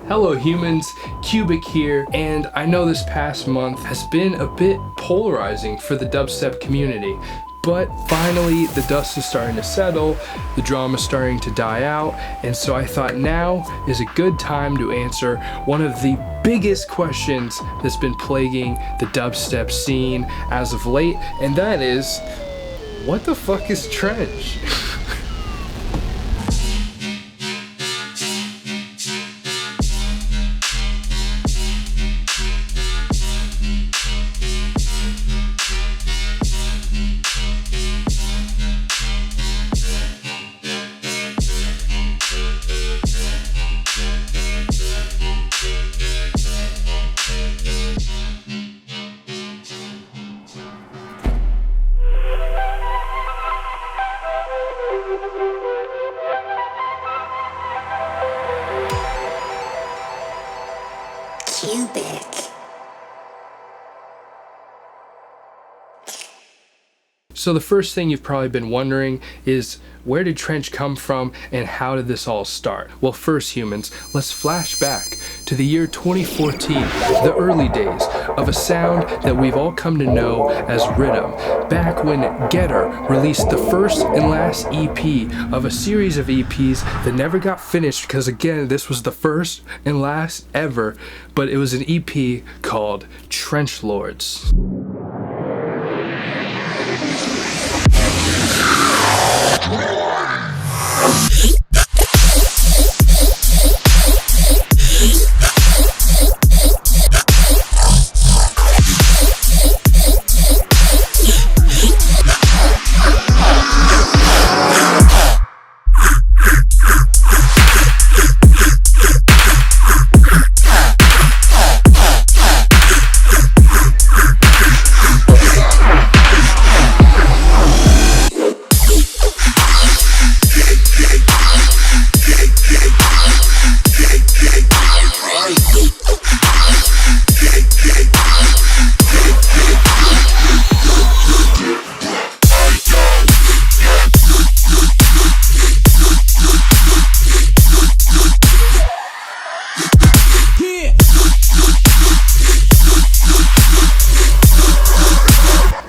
Hello humans, Cubic here, and I know this past month has been a bit polarizing for the dubstep community, but finally the dust is starting to settle, the drama's starting to die out, and so I thought now is a good time to answer one of the biggest questions that's been plaguing the dubstep scene as of late, and that is, what the fuck is trench? So the first thing you've probably been wondering is, where did trench come from and how did this all start? Well, first humans, let's flash back to the year 2014, the early days of a sound that we've all come to know as Riddim, back when Getter released the first and last EP of a series of EPs that never got finished because, again, this was the first and last ever, but it was an EP called Trench Lords.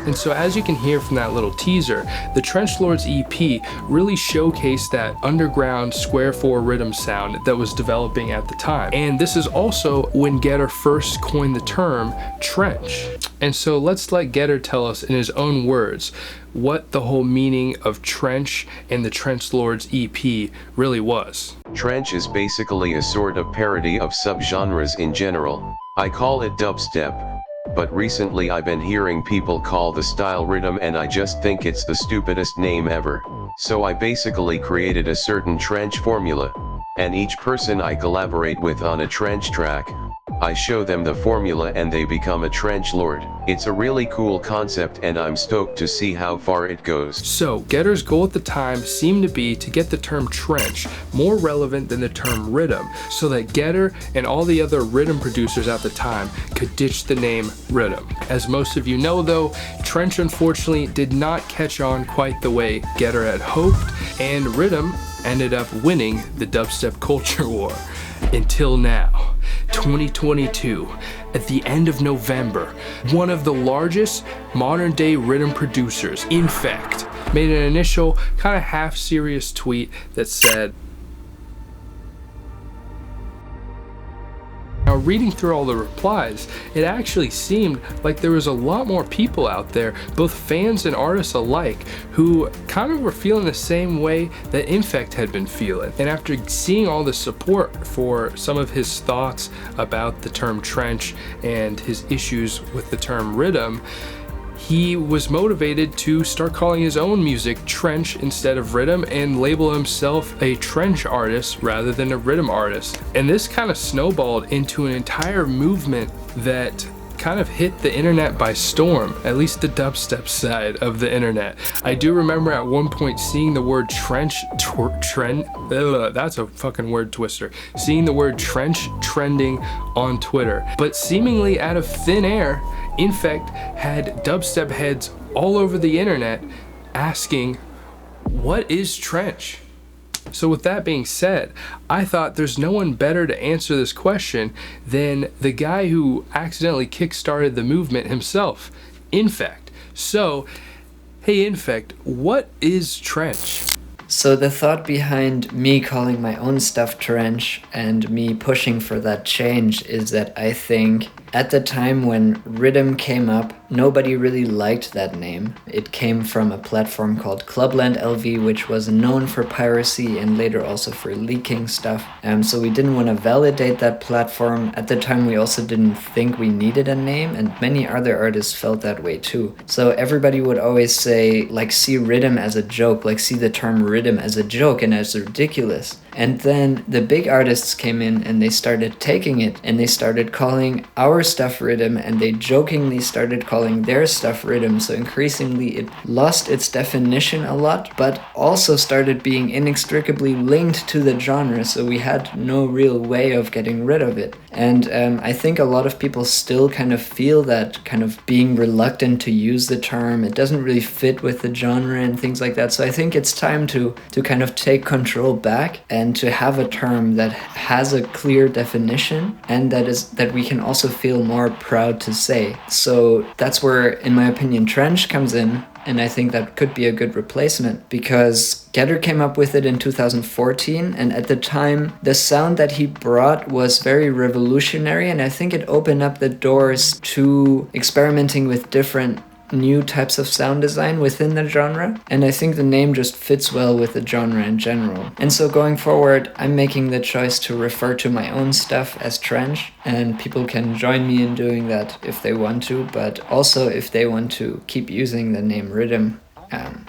And so as you can hear from that little teaser, the Trench Lords EP really showcased that underground square 4 Riddim sound that was developing at the time. And this is also when Getter first coined the term trench. And so let's let Getter tell us in his own words what the whole meaning of trench and the Trench Lords EP really was. Trench is basically a sort of parody of subgenres in general. I call it dubstep. But recently I've been hearing people call the style Riddim and I just think it's the stupidest name ever. So I basically created a certain trench formula. And each person I collaborate with on a trench track, I show them the formula and they become a trench lord. It's a really cool concept and I'm stoked to see how far it goes. So Getter's goal at the time seemed to be to get the term trench more relevant than the term Riddim, so that Getter and all the other Riddim producers at the time could ditch the name Riddim. As most of you know though, trench unfortunately did not catch on quite the way Getter had hoped, and Riddim ended up winning the dubstep culture war. Until now, 2022, at the end of November, one of the largest modern day Riddim producers, INFEKT, made an initial kind of half serious tweet that said, now reading through all the replies, it actually seemed like there was a lot more people out there, both fans and artists alike, who kind of were feeling the same way that INFEKT had been feeling. And after seeing all the support for some of his thoughts about the term trench and his issues with the term Riddim, he was motivated to start calling his own music trench instead of Riddim and label himself a trench artist rather than a Riddim artist. And this kind of snowballed into an entire movement that kind of hit the internet by storm, at least the dubstep side of the internet. I do remember at one point seeing the word trench, that's a fucking word twister, seeing the word trench trending on Twitter. But seemingly out of thin air, INFEKT had dubstep heads all over the internet asking, what is trench? So with that being said, I thought there's no one better to answer this question than the guy who accidentally kickstarted the movement himself, INFEKT. So, hey INFEKT, what is trench? So the thought behind me calling my own stuff trench and me pushing for that change is that I think at the time when Riddim came up, nobody really liked that name. It came from a platform called Clubland LV, which was known for piracy and later also for leaking stuff. So we didn't want to validate that platform. At the time, we also didn't think we needed a name, and many other artists felt that way too. So everybody would always say, like, see Riddim as a joke, like see the term Riddim as a joke and as ridiculous. And then the big artists came in and they started taking it and they started calling our stuff Riddim, and they jokingly started calling their stuff Riddim. So increasingly it lost its definition a lot, but also started being inextricably linked to the genre. So we had no real way of getting rid of it. And I think a lot of people still kind of feel that, kind of being reluctant to use the term. It doesn't really fit with the genre and things like that. So I think it's time to kind of take control back and to have a term that has a clear definition and that we can also feel more proud to say. So that's where, in my opinion, trench comes in. And I think that could be a good replacement because Getter came up with it in 2014, and at the time the sound that he brought was very revolutionary, and I think it opened up the doors to experimenting with different new types of sound design within the genre, and I think the name just fits well with the genre in general. And so going forward, I'm making the choice to refer to my own stuff as trench, and people can join me in doing that if they want to, but also if they want to keep using the name Riddim,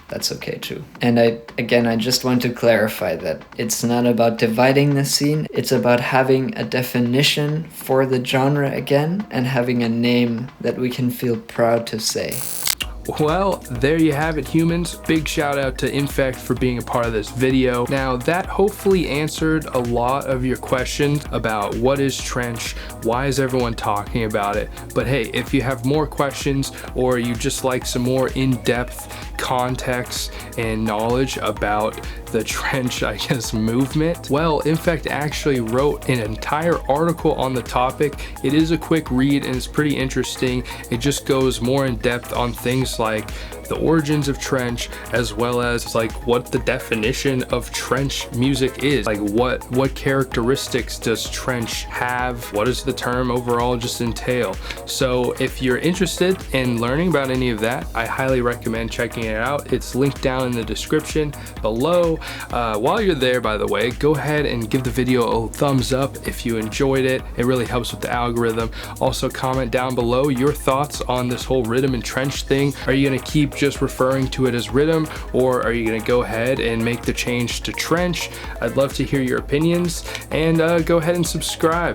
that's okay too. And I just want to clarify that it's not about dividing the scene, it's about having a definition for the genre again and having a name that we can feel proud to say. Well, there you have it, humans. Big shout out to INFEKT for being a part of this video. Now, that hopefully answered a lot of your questions about what is trench, why is everyone talking about it. But hey, if you have more questions or you just like some more in-depth context and knowledge about the trench, I guess, movement, well, INFEKT actually wrote an entire article on the topic. It is a quick read and it's pretty interesting. It just goes more in depth on things like the origins of trench, as well as like what the definition of trench music is, like what characteristics does trench have, what does the term overall just entail. So if you're interested in learning about any of that, I highly recommend checking it out. It's linked down in the description below. While you're there, by the way, go ahead and give the video a thumbs up if you enjoyed it. It really helps with the algorithm. Also comment down below your thoughts on this whole Riddim and trench thing. Are you gonna keep just referring to it as Riddim, or are you gonna go ahead and make the change to trench? I'd love to hear your opinions, and go ahead and subscribe.